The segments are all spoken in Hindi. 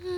बैंकॉक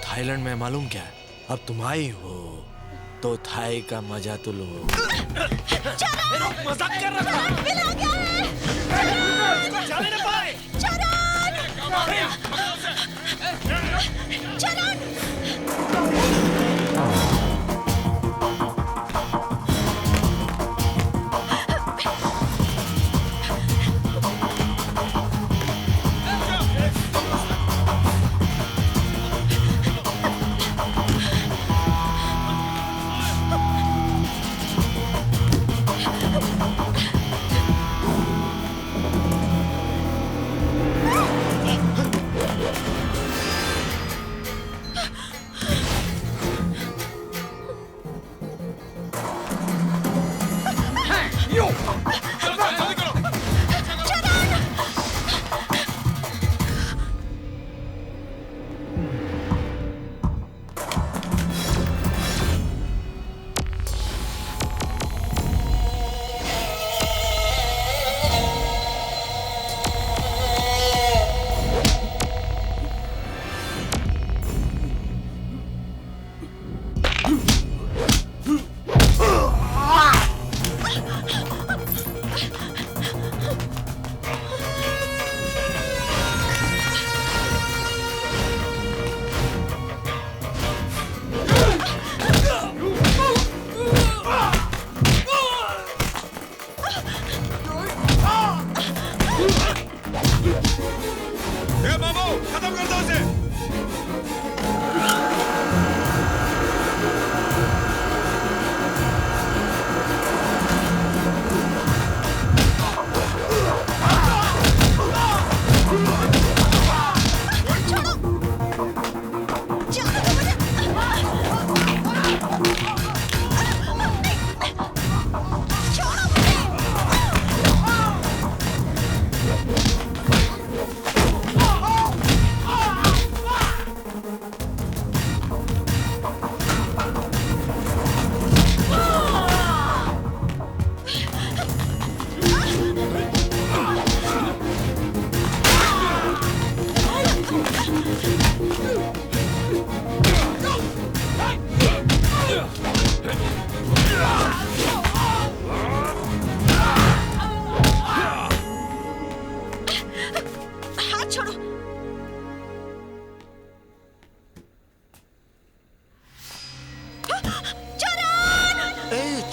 थाईलैंड में मालूम क्या है? अब तुम आई हो तो थाई का मजा तो लो। मजाक कर रहा था। मिला क्या है? जाने न पाए।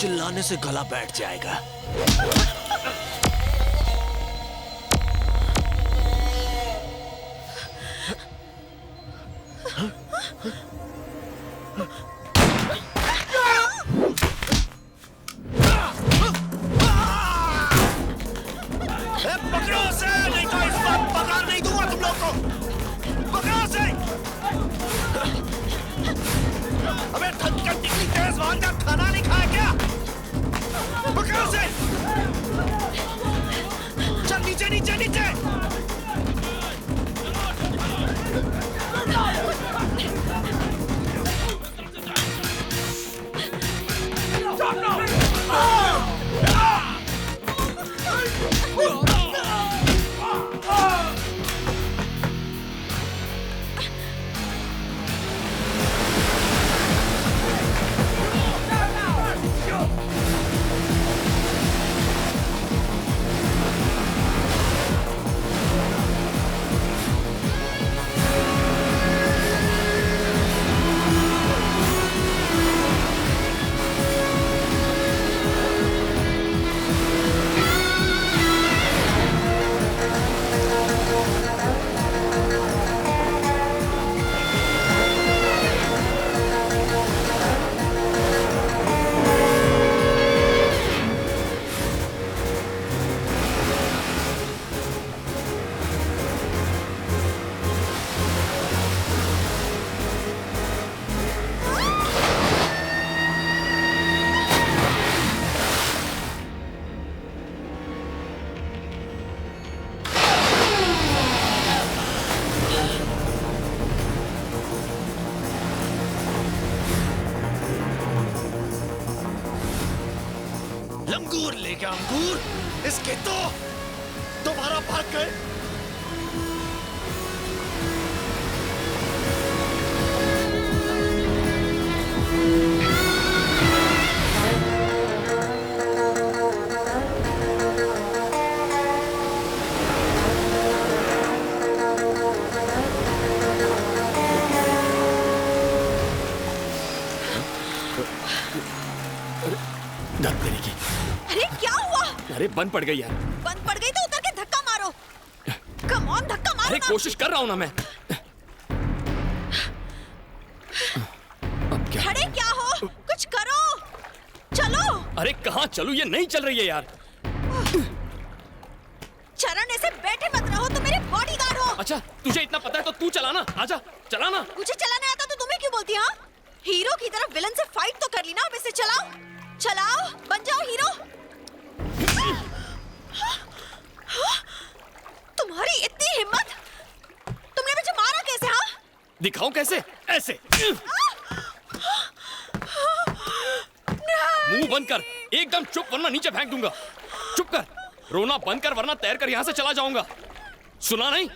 चिल्लाने से गला बैठ जाएगा। पकड़ो उसे, नहीं तो इस बार पगार नहीं दूंगा तुम लोग को। पकड़ो उसे। अबे थक कर निकली तेज वहां का खाना नहीं खाया क्या? पकड़ो उसे। चल नीचे नीचे नीचे। लंगूर ले गया अंगूर, इसके तो दोबारा भाग गए। अरे क्या हुआ? अरे बंद पड़ गई यार। बंद पड़ गई तो उतर के धक्का मारो। कम ऑन, धक्का मारो अरे ना। कोशिश कर रहा हूं ना मैं। अब क्या? खड़े क्या हो? कुछ करो, चलो। अरे कहाँ चलूं, ये नहीं चल रही है यार। चरण ऐसे बैठे मत रहो, तुम मेरे बॉडीगार्ड हो। अच्छा तुझे इतना पता है तो तू चलाना, आजा चलाना। मुझे चलाने आता तो तुम्हें क्यों बोलती? हाँ, हीरो की तरह विलन से फाइट तो कर ली ना, अब इसे चलाओ। चलाओ, बन जाओ हीरो। तुम्हारी इतनी हिम्मत, तुमने मुझे मारा कैसे? हाँ, दिखाऊं कैसे? ऐसे मुंह बंद कर, एकदम चुप वरना नीचे फेंक दूंगा। चुप कर, रोना बंद कर वरना तैर कर यहाँ से चला जाऊंगा। सुना नहीं?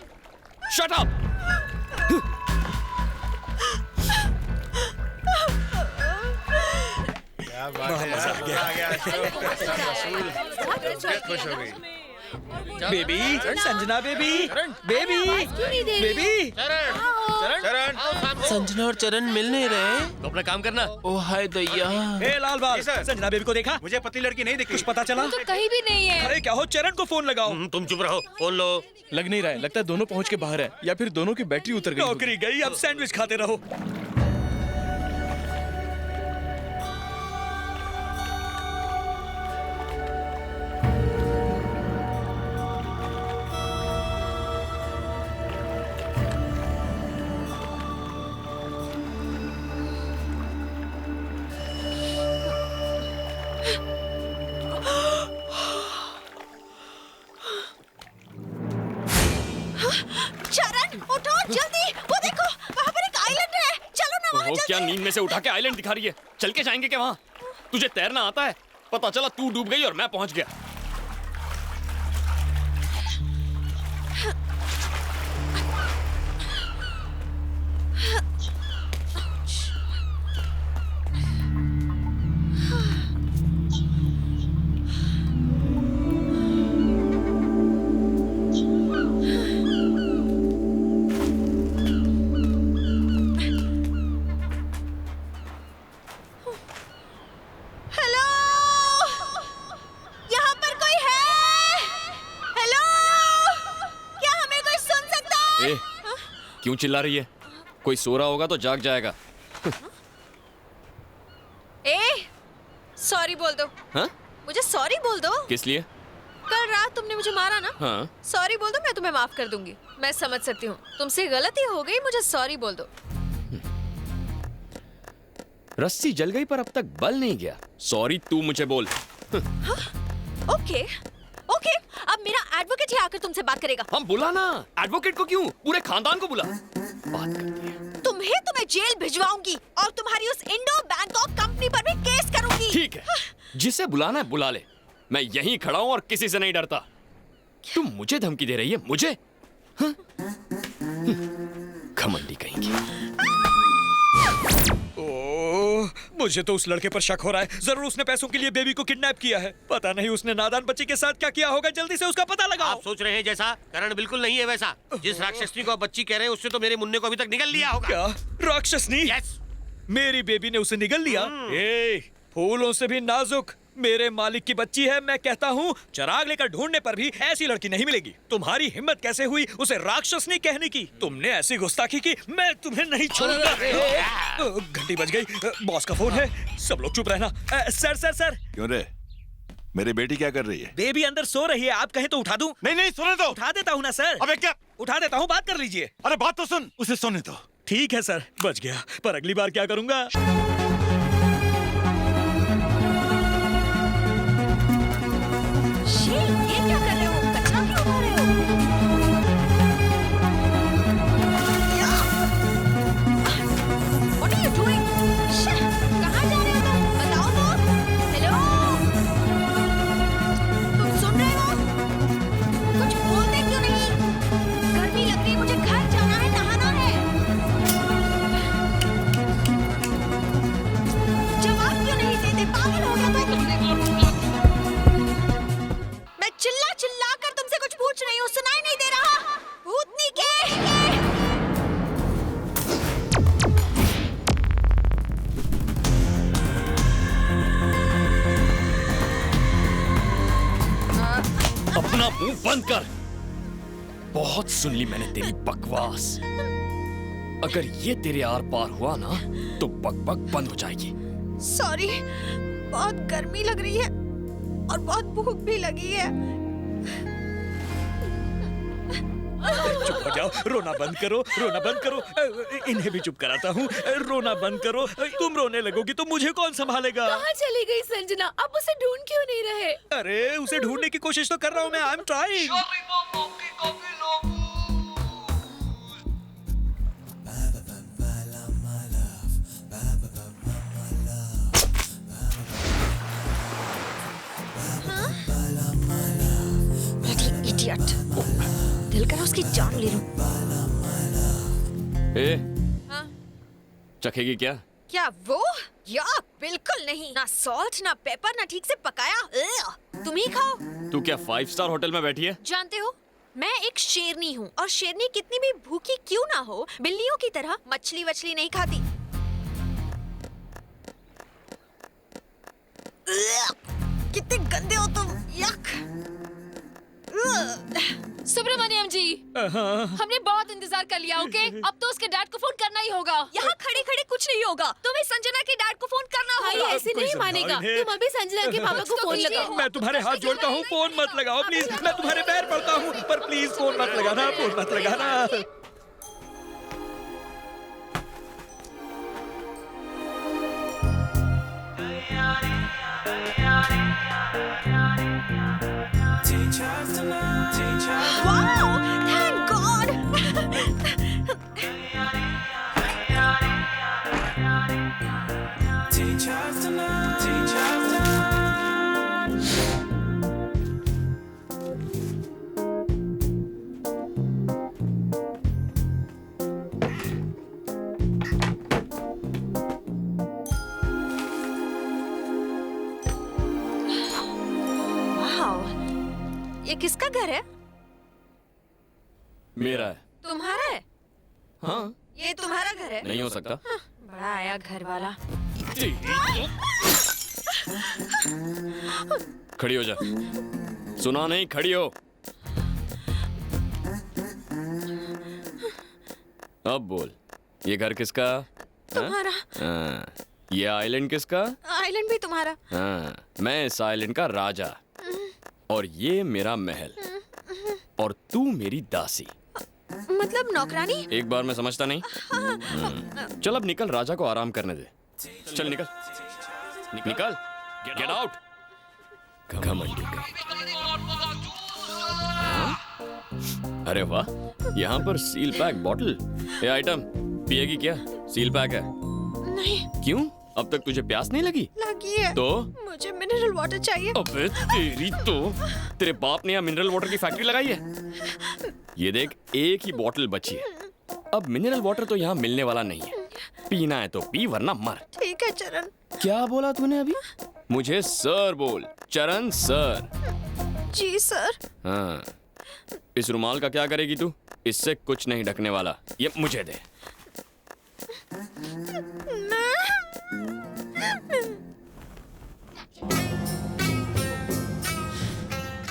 Shut up. खुश हो गई। Baby, Sanjana baby, baby, baby. चरण, संजना और चरण मिल नहीं रहे। तो अपना काम करना। ओ हाय दैया। ए लाल बाल, सर। संजना बेबी को देखा? मुझे पतली लड़की नहीं दिखी। कुछ पता चला? तो कहीं भी नहीं है। अरे क्या हो, चरण को फोन लगाओ। तुम चुप रहो, फोन लो। लग नहीं रहा है, लगता है दोनों पहुंच के बाहर है या फिर दोनों की बैटरी उतर गई। नौकरी गई, अब सैंडविच खाते रहो। चरण उठो जल्दी, वो देखो वहाँ पर एक आइलैंड है, चलो ना वहाँ वो क्या जल्दी। नींद में से उठा के आइलैंड दिखा रही है? चल के जाएंगे क्या वहाँ? तुझे तैरना आता है? पता चला तू डूब गई और मैं पहुंच गया। हेलो, यहाँ पर कोई है? हेलो, क्या हमें कोई सुन सकता है? ए, क्यों चिल्ला रही है? कोई सो रहा होगा तो जाग जाएगा। ए, सॉरी बोल दो। हाँ? मुझे सॉरी बोल दो। किस लिए? कल रात तुमने मुझे मारा ना, हाँ? सॉरी बोल दो, मैं तुम्हें माफ कर दूंगी। मैं समझ सकती हूँ तुमसे गलती हो गई, मुझे सॉरी बोल दो। रस्सी जल गई पर अब तक बल नहीं गया। सॉरी तू मुझे बोल। ओके ओके, अब मेरा एडवोकेट ही आकर तुमसे बात करेगा। हम बुला ना, एडवोकेट को क्यों? पूरे खानदान को बुला। बात करते हैं। तुम्हें जेल भिजवाऊंगी और तुम्हारी उस इंडो बैंकॉक कंपनी पर भी केस करूंगी। ठीक है, जिसे बुलाना है बुला ले। मैं यहीं खड़ा हूं और किसी से नहीं डरता। तुम मुझे धमकी दे रही है? मुझे? हाँ? घमंडी कहेंगी। ओह, मुझे तो उस लड़के पर शक हो रहा है। जरूर उसने पैसों के लिए बेबी को किडनैप किया है। पता नहीं उसने नादान बच्ची के साथ क्या किया होगा। जल्दी से उसका पता लगाओ। आप सोच रहे हैं जैसा, करण बिल्कुल नहीं है वैसा। जिस राक्षसनी को आप बच्ची कह रहे हैं उससे तो मेरे मुन्ने को अभी तक निगल लिया होगा। क्या राक्षसनी? यस। मेरी बेबी ने उसे निगल लिया? ए, फूलों से भी नाजुक मेरे मालिक की बच्ची है। मैं कहता हूँ चिराग लेकर ढूंढने पर भी ऐसी लड़की नहीं मिलेगी। तुम्हारी हिम्मत कैसे हुई उसे राक्षसनी कहने की? तुमने ऐसी गुस्ताखी की, मैं तुम्हें नहीं छोड़ूंगा। घंटी बज गई, बॉस का फोन है। सब लोग चुप रहना। Sir sir sir. क्यों रे? मेरी बेटी क्या कर रही है? बेबी अंदर सो रही है, आप कहें तो उठा दूं? नहीं नहीं, सोने दो। उठा देता हूँ ना सर। अबे क्या? उठा देता हूँ, बात कर लीजिए। अरे बात तो सुन, उसे सोने दो। ठीक है सर, बच गया। पर अगली बार क्या करूंगा? ये क्या कर रहे हो? कचरा क्यों उठा रहे हो? What are you doing? कहाँ जा रहे हो तुम? बताओ तो। हेलो, अपना मुंह बंद कर। बहुत सुन ली मैंने तेरी बकवास। अगर ये तेरे आर पार हुआ ना तो बकबक बंद हो जाएगी। सॉरी, बहुत गर्मी लग रही है और बहुत भूख भी लगी है। चुप हो जाओ, रोना बंद करो, रोना बंद करो। इन्हें भी चुप कराता हूँ। रोना बंद करो। तुम रोने लगोगी तो मुझे कौन संभालेगा? कहाँ चली गई संजना? आप उसे ढूंढ क्यों नहीं रहे? अरे उसे ढूंढने की कोशिश तो कर रहा हूँ मैं। I am trying. इडियट, दिल करा उसकी जान ले लूं। ए, हाँ? चखेगी क्या? क्या वो? या बिल्कुल नहीं। ना सॉल्ट ना पेपर ना ठीक से पकाया। तुम ही खाओ। तू क्या 5 स्टार होटल में बैठी है? जानते हो, मैं एक शेरनी हूँ और शेरनी कितनी भी भूखी क्यों ना हो, बिल्लियों की तरह मछली वछली नहीं खाती। कितने गंदे हो तुम। यक। सुब्रमण्यम जी, हमने बहुत इंतजार कर लिया। ओके, अब तो उसके डैड को फोन करना ही होगा। यहाँ खड़े खड़े कुछ नहीं होगा, तुम्हें संजना के डैड को फोन करना भाई होगा। ऐसे नहीं मानेगा। तुम अभी संजना के पापा को फोन लगाओ। मैं तुम्हारे हाथ जोड़ता हूँ, फोन मत लगाओ प्लीज। मैं तुम्हारे पैर पड़ता हूँ, पर प्लीज फोन मत लगाना, फोन मत लगाना। Wow, thank God. Wow, ये किसका घर है? मेरा है। तुम्हारा है? हाँ, ये तुम्हारा घर है? नहीं हो सकता। बड़ा आया घर वाला। खड़ी हो जा। सुना नहीं, खड़ी हो। अब बोल, ये घर किसका? तुम्हारा। हाँ, ये आइलैंड किसका? आइलैंड भी तुम्हारा। हाँ, मैं इस आइलैंड का राजा और ये मेरा महल और तू मेरी दासी। मतलब नौकरानी? एक बार में समझता नहीं। चल अब निकल, राजा को आराम करने दे। चल निकल, निकल, गेट आउट। घमंडी का। अरे वाह, यहाँ पर सील पैक बॉटल। ये आइटम पिएगी क्या? सील पैक है। नहीं। क्यों? अब तक तुझे प्यास नहीं लगी? लगी है। तो? मुझे मिनरल वाटर चाहिए। अबे तेरी तो, तेरे बाप ने यहाँ मिनरल वाटर की फैक्ट्री लगाई है? ये देख, एक ही बोतल बची है। अब मिनरल वाटर तो यहाँ मिलने वाला नहीं है। पीना है तो पी, वरना मर। ठीक है चरण। क्या बोला तूने अभी? मुझे सर बोल, चरण सर। जी सर। हाँ, इस रुमाल का क्या करेगी तू? इससे कुछ नहीं ढकने वाला, ये मुझे दे।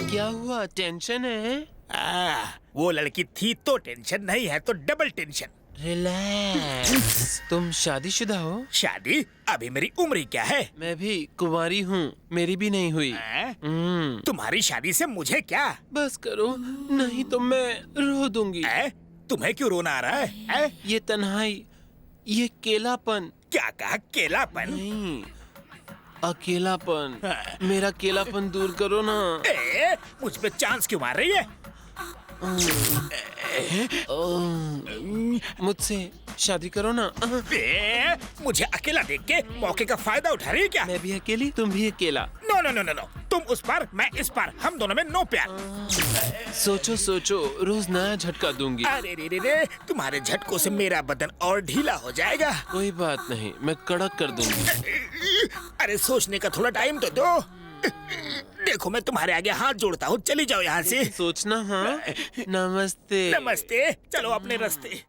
क्या हुआ? टेंशन है? वो लड़की थी तो टेंशन, नहीं है तो डबल टेंशन। रिलैक्स। तुम शादीशुदा हो? शादी? अभी मेरी उम्र ही क्या है? मैं भी कुंवारी हूँ, मेरी भी नहीं हुई। तुम्हारी शादी से मुझे क्या? बस करो, नहीं तो मैं रो दूंगी। तुम्हें क्यों रोना आ रहा है? ये तन्हाई, ये केलापन। क्या कहा? केलापन? नहीं, अकेलापन। मेरा केलापन दूर करो ना। मुझ पे चांस क्यों मार रही है? मुझसे शादी करो ना। मुझे अकेला देख के मौके का फायदा उठा रही है क्या? मैं भी अकेली, तुम भी अकेला। No no no no no, तुम उस पार, मैं इस पार, हम दोनों में नो प्यार। सोचो सोचो, रोज नया झटका दूंगी। अरे रे रे रे, तुम्हारे झटकों से मेरा बदन और ढीला हो जाएगा। कोई बात नहीं, मैं कड़क कर दूंगी। अरे सोचने का थोड़ा टाइम तो दो। देखो मैं तुम्हारे आगे हाथ जोड़ता हूँ, चली जाओ यहाँ से। सोचना। हाँ, नमस्ते। नमस्ते, चलो अपने रास्ते।